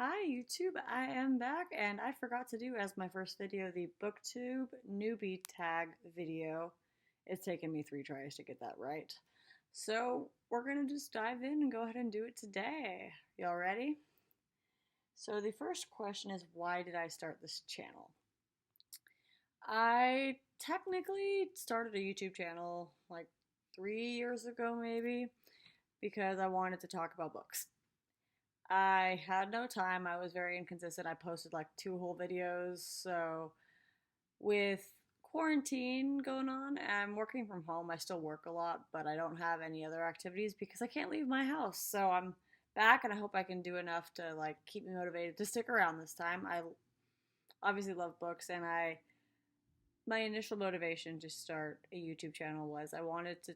Hi YouTube, I am back and I forgot to do as my first video the Booktube Newbie Tag video. It's taken me 3 tries to get that right. So we're gonna just dive in and go ahead and do it today. Y'all ready? So the first question is, why did I start this channel? I technically started a YouTube channel like 3 years ago maybe because I wanted to talk about books. I had no time. I was very inconsistent. I posted like 2 whole videos. So, with quarantine going on, I'm working from home. I still work a lot, but I don't have any other activities because I can't leave my house. So, I'm back and I hope I can do enough to like keep me motivated to stick around this time. I obviously love books and my initial motivation to start a YouTube channel was I wanted to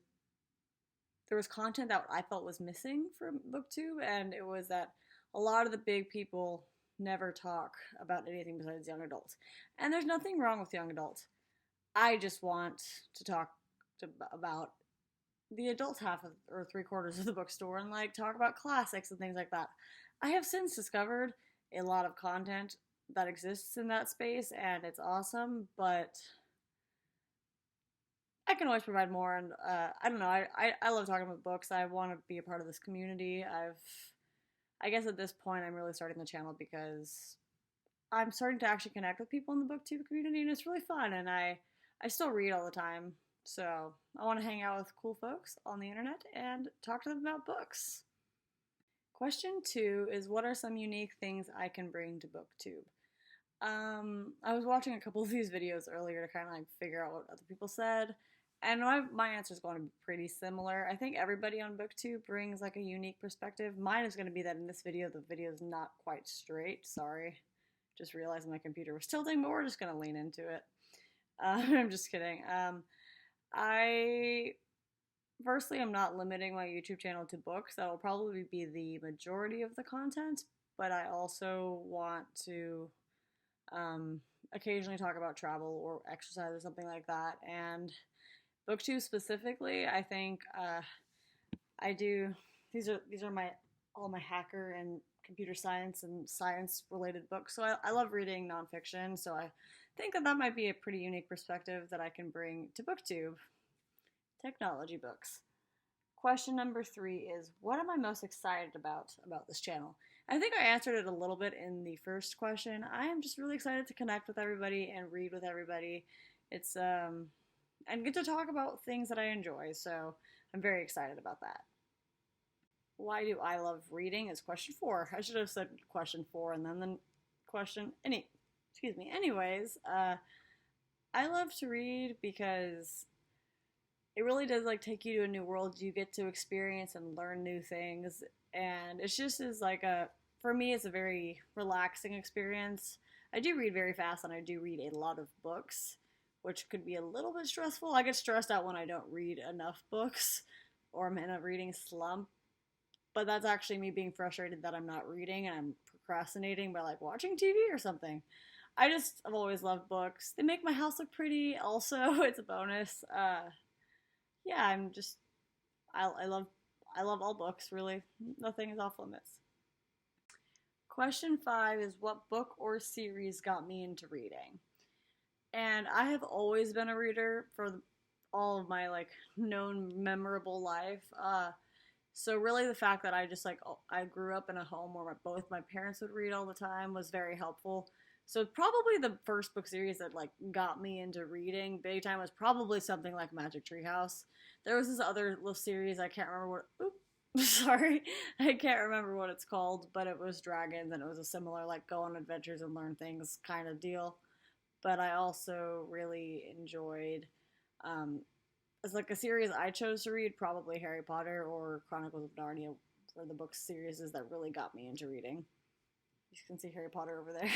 there was content that I felt was missing from Booktube, and it was that a lot of the big people never talk about anything besides young adults. And there's nothing wrong with young adults. I just want to talk about the adult half of, or 3/4 of the bookstore and like talk about classics and things like that. I have since discovered a lot of content that exists in that space, and it's awesome, but I can always provide more, and I don't know. I love talking about books. I want to be a part of this community. I guess at this point, I'm really starting the channel because I'm starting to actually connect with people in the booktube community, and it's really fun. And I still read all the time, so I want to hang out with cool folks on the internet and talk to them about books. Question 2 is, what are some unique things I can bring to booktube? I was watching a couple of these videos earlier to kind of like figure out what other people said, and my answer is going to be pretty similar. I think everybody on Booktube brings like a unique perspective. Mine is going to be that in this video, the video is not quite straight. Sorry. Just realized my computer was tilting, but we're just going to lean into it. I'm just kidding. I Firstly, I'm not limiting my YouTube channel to books. That will probably be the majority of the content, but I also want to occasionally talk about travel or exercise or something like that. And Booktube specifically, I think I do. These are my all my hacker and computer science and science related books. So I love reading nonfiction. So I think that might be a pretty unique perspective that I can bring to Booktube. Technology books. Question number 3 is, what am I most excited about this channel? I think I answered it a little bit in the first question. I am just really excited to connect with everybody and read with everybody. It's and get to talk about things that I enjoy, so I'm very excited about that. Why do I love reading is question 4. I should have said question 4 and then the question anyways, I love to read because it really does like take you to a new world. You get to experience and learn new things, and it's just is like for me it's a very relaxing experience. I do read very fast and I do read a lot of books, which could be a little bit stressful. I get stressed out when I don't read enough books or I'm in a reading slump, but that's actually me being frustrated that I'm not reading and I'm procrastinating by like watching TV or something. I've always loved books. They make my house look pretty also. It's a bonus. Yeah, I love all books, really. Nothing is off limits. Question 5 is, what book or series got me into reading? And I have always been a reader for all of my like known memorable life. So really the fact that I grew up in a home where both my parents would read all the time was very helpful. So probably the first book series that like got me into reading big time was probably something like Magic Tree House. There was this other little series, I can't remember sorry, I can't remember what it's called, but it was dragons and it was a similar like go on adventures and learn things kind of deal. But I also really enjoyed as like a series I chose to read, probably Harry Potter or Chronicles of Narnia were the book series that really got me into reading. You can see Harry Potter over there.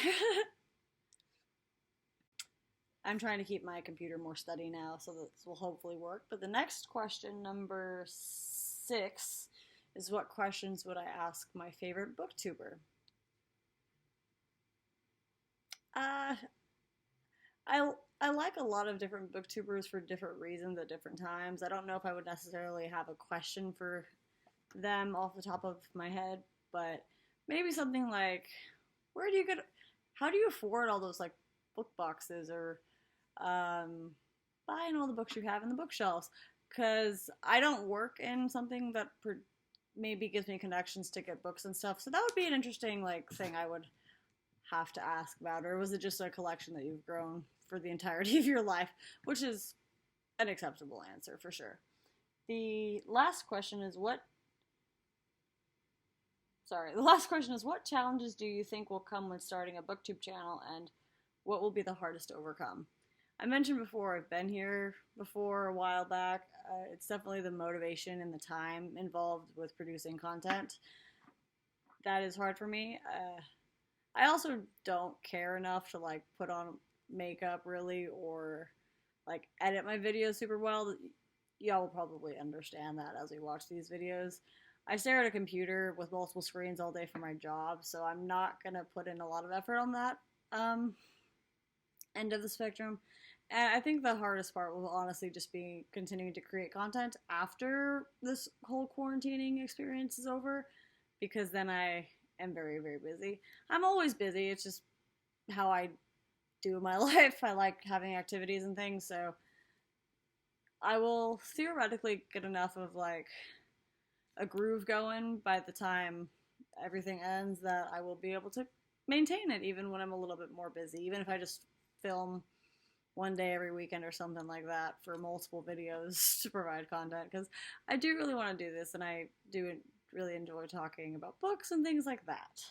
I'm trying to keep my computer more steady now, so this will hopefully work. But the next question, number 6, is, what questions would I ask my favorite booktuber? I like a lot of different booktubers for different reasons at different times. I don't know if I would necessarily have a question for them off the top of my head, but maybe something like where do you get, how do you afford all those like book boxes or buying all the books you have in the bookshelves? Because I don't work in something that maybe gives me connections to get books and stuff. So that would be an interesting like thing I would have to ask about. Or was it just a collection that you've grown for the entirety of your life, which is an acceptable answer for sure. The last question is what challenges do you think will come when starting a booktube channel, and what will be the hardest to overcome? I mentioned before, I've been here before a while back. It's definitely the motivation and the time involved with producing content. That is hard for me. I also don't care enough to like put on makeup really or like edit my videos super well. Y'all will probably understand that as we watch these videos. I stare at a computer with multiple screens all day for my job, so I'm not gonna put in a lot of effort on that end of the spectrum. And I think the hardest part will honestly just be continuing to create content after this whole quarantining experience is over, because then I am very, very busy. I'm always busy, it's just how I do my life. I like having activities and things, so I will theoretically get enough of like a groove going by the time everything ends that I will be able to maintain it even when I'm a little bit more busy, even if I just film one day every weekend or something like that for multiple videos to provide content, because I do really want to do this and I do really enjoy talking about books and things like that.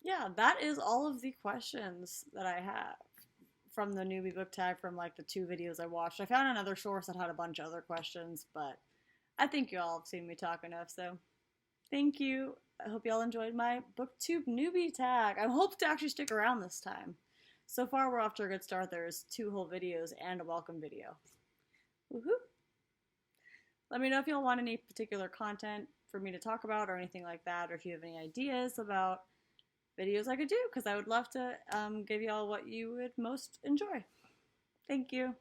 Yeah, that is all of the questions that I have from the newbie book tag from like the 2 videos I watched. I found another source that had a bunch of other questions, but I think you all have seen me talk enough, so thank you. I hope y'all enjoyed my Booktube Newbie Tag. I hope to actually stick around this time. So far, we're off to a good start. There's 2 whole videos and a welcome video. Woohoo! Let me know if y'all want any particular content for me to talk about or anything like that, or if you have any ideas about videos I could do, because I would love to give y'all what you would most enjoy. Thank you.